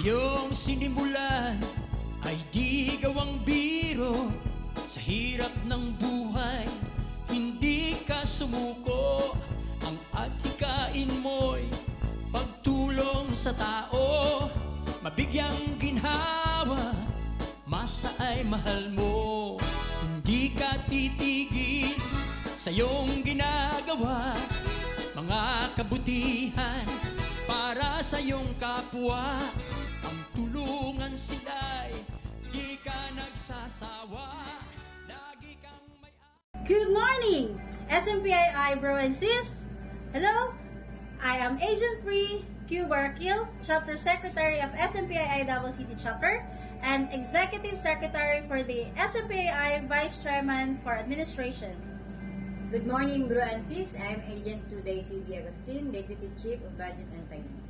iyong sinimulan ay di gawang biro. Sa hirap ng buhay, hindi ka sumuko. Ang atikain mo'y pagtulong sa tao. Mabigyang ginhawa, masa ay mahal mo. Hindi ka titigil sa iyong ginagawa. Mga kabutihan para sa iyong kapwa. Ang tulungan sila'y di ka nagsasawa. Lagi kang may... Good morning, SMPII bro and sis. Hello, I am Agent 3 Q Barakil, Chapter Secretary of SMPII Davao City Chapter and Executive Secretary for the SMPII Vice Chairman for Administration. Good morning, bro and sis. I am Agent 2 Daisy B. Agustin, Deputy Chief of Budget and Finance.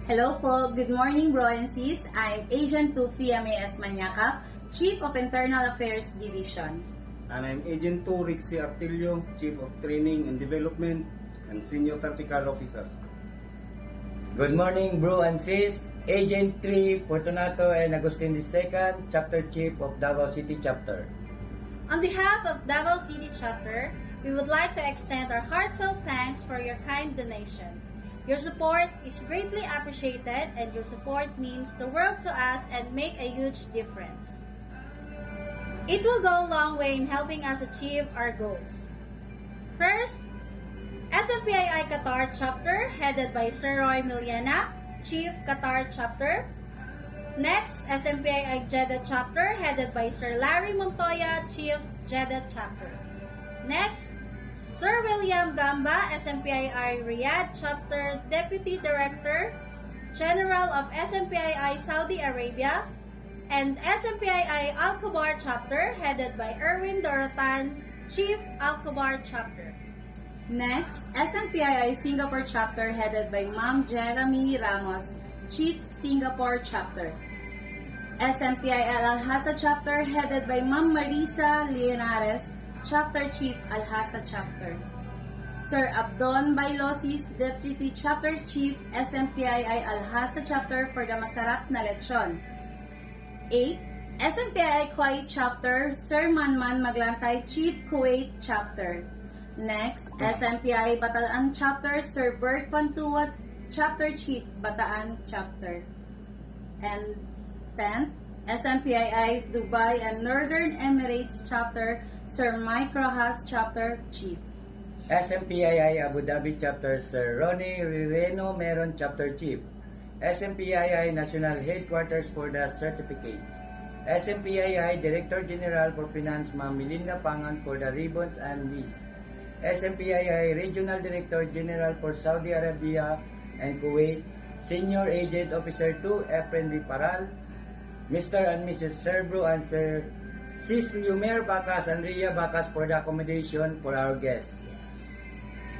Hello po. Good morning, bro and sis. I'm Agent 2 FIAMAS Manyaka, Chief of Internal Affairs Division. And I'm Agent 2 Rixie Artilio, Chief of Training and Development and Senior Tactical Officer. Good morning, bro and sis. Agent 3 Fortunato and Agustin II, Chapter Chief of Davao City Chapter. On behalf of Davao City Chapter, we would like to extend our heartfelt thanks for your kind donation. Your support is greatly appreciated and your support means the world to us and make a huge difference. It will go a long way in helping us achieve our goals. First, SMPII Qatar Chapter headed by Sir Roy Miliana, Chief Qatar Chapter. Next, SMPII Jeddah Chapter headed by Sir Larry Montoya, Chief Jeddah Chapter. Next, Sir William Gamba, SMPII Riyadh Chapter Deputy Director General of SMPII Saudi Arabia, and SMPII Al-Khobar Chapter headed by Erwin Dorotan, Chief Al-Khobar Chapter. Next, SMPII Singapore Chapter headed by Ma'am Jeremy Ramos, Chief Singapore Chapter. SMPII Al-Hasa Chapter headed by Ma'am Marisa Leonares, Chapter Chief Al-Hasa Chapter. Sir Abdon Bailosis, Deputy Chapter Chief SMPII Al-Hasa Chapter for the Masarap na Lechon. 8. SMPII Kuwait Chapter, Sir Manman Maglantay, Chief Kuwait Chapter. Next, SMPII Bataan Chapter, Sir Bert Pantuat, Chapter Chief Bataan Chapter. And 10th, SMPII Dubai and Northern Emirates Chapter, Sir Mike Rojas Chapter Chief. SMPII Abu Dhabi Chapter, Sir Ronnie Rireno Meron Chapter Chief. SMPII National Headquarters for the Certificates. SMPII Director General for Finance, Ma'am Melinda Pangan for the ribbons and wreaths. SMPII Regional Director General for Saudi Arabia and Kuwait, Senior Agent Officer 2 Efren B. Paral, Mr. and Mrs. Serbro and Sir Sis Lumer Bacas and Ria Bacas for the accommodation for our guests.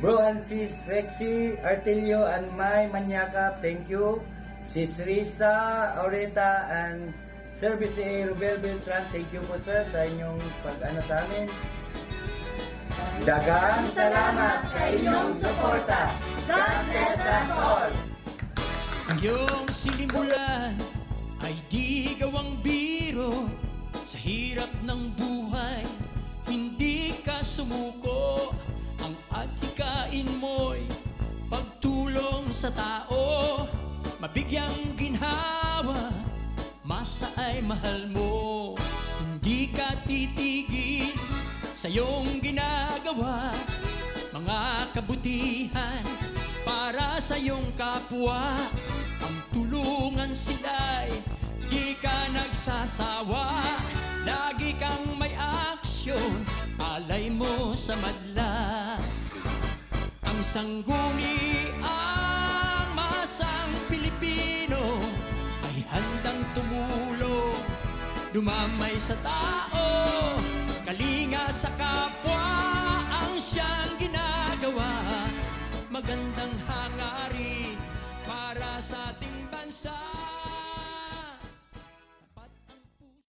Bro and Sis Rexy Artilio and my Manyaka, thank you. Sis Risa Aureta and Sir BCA Rubel Beltran, thank you po sir sa inyong pag-ano sa amin. Dagang salamat sa inyong suporta. God bless us all. Ang iyong sinimulan ay di gawang biro. Sa hirap ng buhay, hindi ka sumuko. Ang atikain mo'y pagtulong sa tao. Mabigyang ginhawa, masa ay mahal mo. Hindi ka titigil sa iyong ginagawa. Mga kabutihan para sa iyong kapwa. Ang tulungan sila'y di ka nagsasawa. Lagi kang may aksyon, alay mo sa madla. Ang sangguni ang masang Pilipino ay handang tumulong, dumamay sa tao. Kalinga sa kapwa ang siyang ginagawa. Magandang hangarin para sa ating bansa.